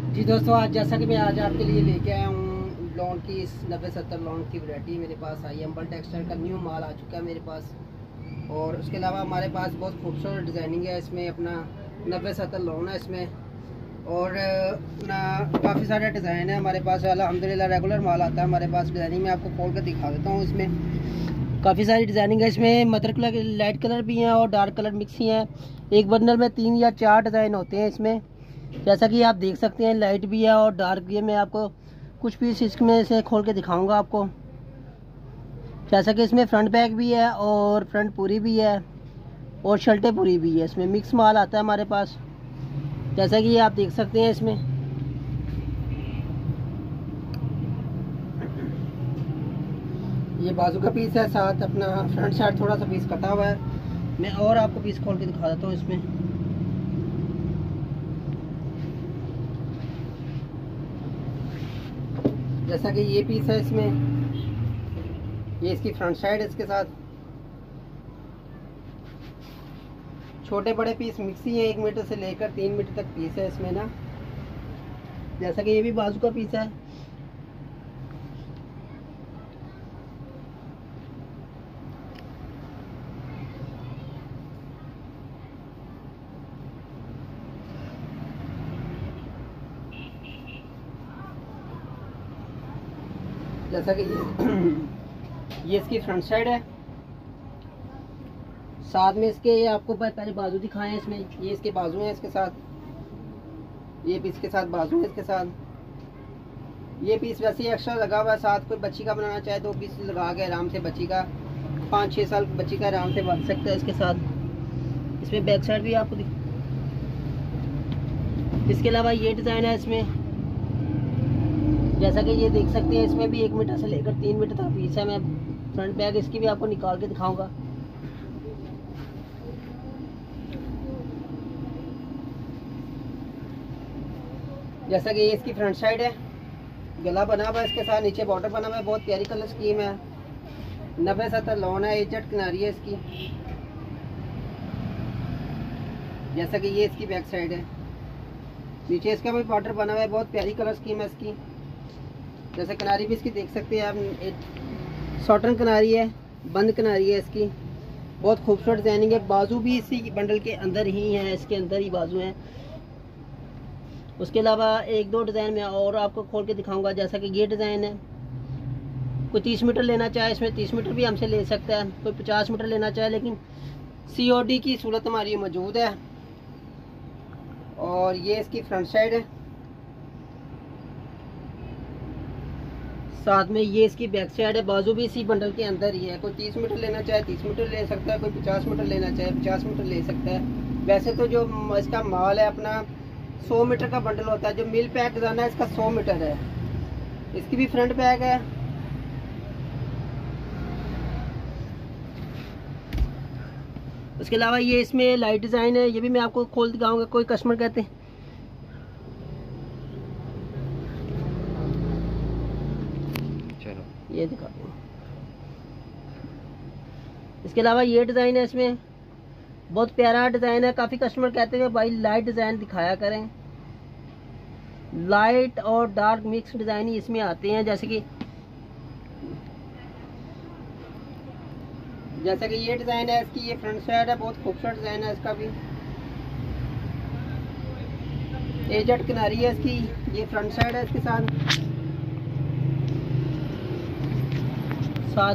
जी दोस्तों, आज जैसा कि मैं आज आपके लिए लेके आया हूँ लॉन की 90-70 लॉन की वैरायटी मेरे पास आई है। एम्बल टेक्सटाइल का न्यू माल आ चुका है मेरे पास। और उसके अलावा हमारे पास बहुत खूबसूरत डिज़ाइनिंग है इसमें। अपना 90-70 लॉन है इसमें और अपना काफ़ी सारे डिज़ाइन है हमारे पास। अल्हम्दुलिल्लाह रेगुलर माल आता है हमारे पास। डिज़ाइनिंग में आपको खोल कर दिखा देता हूँ। इसमें काफ़ी सारी डिज़ाइनिंग है। इसमें मटर कलर, लाइट कलर भी हैं और डार्क कलर मिक्स ही हैं। एक बंडल में 3 या 4 डिज़ाइन होते हैं इसमें, जैसा कि आप देख सकते हैं। लाइट भी है और डार्क भी है। मैं आपको कुछ पीस इसमें से खोल के दिखाऊंगा आपको। जैसा कि इसमें फ्रंट बैक भी है और फ्रंट पूरी भी है और शर्टें पूरी भी है। इसमें मिक्स माल आता है हमारे पास, जैसा कि आप देख सकते हैं। इसमें ये बाजू का पीस है, साथ अपना फ्रंट साइड थोड़ा सा पीस कटा हुआ है। मैं और आपको पीस खोल के दिखा देता हूँ इसमें। जैसा कि ये पीस है इसमें, ये इसकी फ्रंट साइड है। इसके साथ छोटे बड़े पीस मिक्स ही है। 1 मीटर से लेकर 3 मीटर तक पीस है इसमें ना। जैसा कि ये भी बाजू का पीस है। जैसा कि ये इसकी फ्रंट साइड है। साथ में इसके आपको पहले बाजू दिखाएं। इसमें ये इसके बाजू हैं इसके साथ, ये पीस के साथ बाजू है इसके साथ। ये पीस वैसे ही एक्स्ट्रा लगा हुआ है। साथ कोई बच्ची का बनाना चाहे तो पीस लगा के आराम से बच्ची का 5-6 साल बच्ची का आराम से बन सकता है इसके साथ। इसमें बैक साइड भी आपको इसके अलावा ये डिज़ाइन है इसमें। जैसा कि ये देख सकते हैं, इसमें भी 1 मीटर से लेकर 3 मीटर तक पीस है। मैं फ्रंट बैक इसकी भी आपको निकाल के दिखाऊंगा। जैसा कि ये इसकी फ्रंट साइड है। गला बना हुआ है इसके साथ, नीचे बॉर्डर बना हुआ है। बहुत प्यारी कलर स्कीम है। 90-70 लॉन है। एजेड किनारी है इसकी। जैसा कि ये इसकी बैक साइड है। नीचे इसका भी बॉर्डर बना हुआ है। बहुत प्यारी कलर स्कीम है इसकी। जैसे किनारी भी इसकी देख सकते हैं आप। शॉर्टन किनारी है, बंद किनारी है इसकी। बहुत खूबसूरत डिजाइनिंग है। बाजू भी इसी बंडल के अंदर ही है, इसके अंदर ही बाजू है। उसके अलावा 1-2 डिज़ाइन में और आपको खोल के दिखाऊंगा। जैसा कि ये डिज़ाइन है। कोई 30 मीटर लेना चाहे इसमें 30 मीटर भी हमसे ले सकता है। कोई 50 मीटर लेना चाहे, लेकिन COD की सूरत हमारी मौजूद है। और ये इसकी फ्रंट साइड है। साथ में ये इसकी बैक साइड है। बाजू भी इसी बंडल के अंदर ही है। कोई 30 मीटर लेना चाहे 30 मीटर ले सकता है। कोई 50 मीटर लेना चाहे 50 मीटर ले सकता है। वैसे तो जो इसका माल है अपना 100 मीटर का बंडल होता है। जो मिल पैक डिजाइन है इसका 100 मीटर है। इसकी भी फ्रंट बैग है। उसके अलावा ये इसमें लाइट डिज़ाइन है। ये भी मैं आपको खोल दिखाऊंगा। कोई कस्टमर कहते हैं चलो ये दिखाते हैं। इसके अलावा ये डिज़ाइन है इसमें। बहुत प्यारा डिज़ाइन है। काफ़ी कस्टमर कहते हैं भाई लाइट डिज़ाइन दिखाया करें। लाइट और डार्क मिक्स डिज़ाइन ही इसमें आते हैं। जैसे कि ये डिज़ाइन है इसकी। ये फ्रंट साइड है। बहुत खूबसूरत डिज़ाइन है इसका भी। एजेड किनारी है इसकी। ये फ्रंट साइड है इसके साथ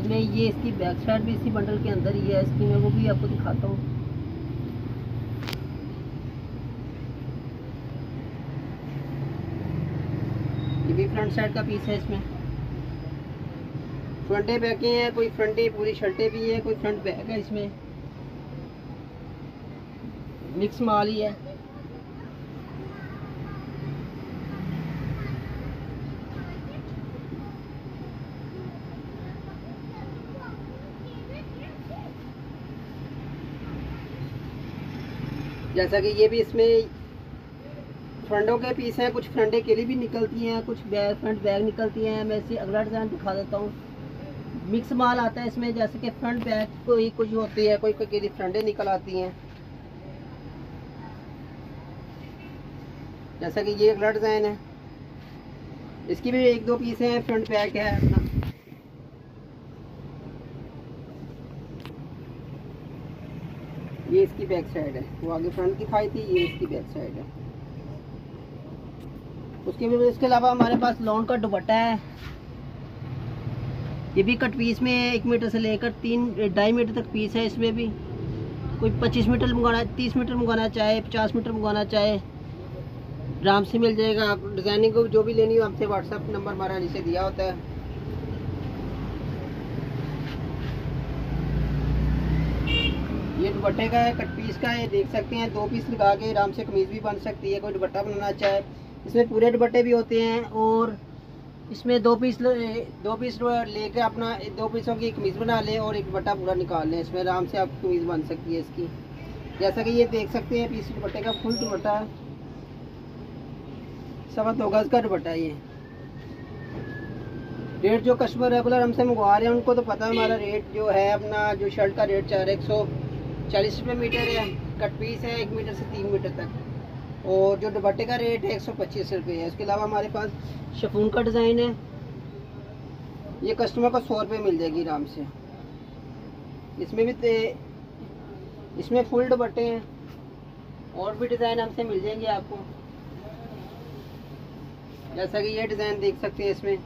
में ये इसकी बैक साइड भी इसी बंडल के अंदर ही है इसकी। मैं वो भी आपको दिखाता हूँ। ये भी फ्रंट साइड का पीस है। इसमें फ्रंटे बैकें हैं। कोई फ्रंटे पूरी शर्टें भी है, कोई फ्रंट बैक है। इसमें मिक्स माल ही है। जैसा कि ये भी इसमें फ्रंटों के पीस हैं। कुछ फ्रंटें केली भी निकलती हैं, कुछ बैक फ्रंट बैग निकलती हैं। मैं इसे अगला डिज़ाइन दिखा देता हूँ। मिक्स माल आता है इसमें। जैसे कि फ्रंट बैक कोई कुछ होती है, कोई केली फ्रंटें निकल आती हैं। जैसा कि ये अगला डिज़ाइन है, इसकी भी 1-2 पीस हैं, फ्रंट बैक है अपना। ये इसकी बैक साइड है, वो आगे फ्रंट दिखाई थी, ये इसकी बैक साइड है। इसके अलावा हमारे पास लॉन का दुपट्टा है, ये भी कट पीस में 1 मीटर से लेकर 3-2.5 मीटर तक पीस है। इसमें भी कोई 25 मीटर मंगाना, 30 मीटर मंगाना चाहे, 50 मीटर मंगाना चाहे, आराम से मिल जाएगा। आप डिज़ाइनिंग को जो भी लेनी हो आपसे व्हाट्सएप नंबर हमारा नीचे दिया होता है। ये दुपट्टे का है, कट पीस का है, देख सकते हैं। 2 पीस लगा के आराम से कमीज भी बन सकती है, कोई दुपट्टा बनाना चाहे। इसमें पूरे दुपट्टे भी होते हैं और इसमें 2 पीस लेके अपना 2 पीसों की कमीज बना लें और एक दुपट्टा पूरा निकाल लें। इसमें आराम से आपकी कमीज बन सकती है इसकी। जैसा कि ये देख सकते हैं, पीस दुपट्टे का फुल दुपट्टा है, 2.25 गज का दुपट्टा है। ये रेट जो कस्टमर रेगुलर हमसे मंगवा रहे हैं उनको तो पता है हमारा रेट जो है अपना, जो शर्ट का रेट 140 रुपये मीटर है। कट पीस है 1 मीटर से 3 मीटर तक, और जो दुपट्टे का रेट है 125 रुपये है। इसके अलावा हमारे पास शिफॉन का डिज़ाइन है, ये कस्टमर को 100 रुपये मिल जाएगी आराम से। इसमें फुल दुपट्टे हैं, और भी डिज़ाइन हमसे मिल जाएंगे आपको। जैसा कि ये डिज़ाइन देख सकते हैं इसमें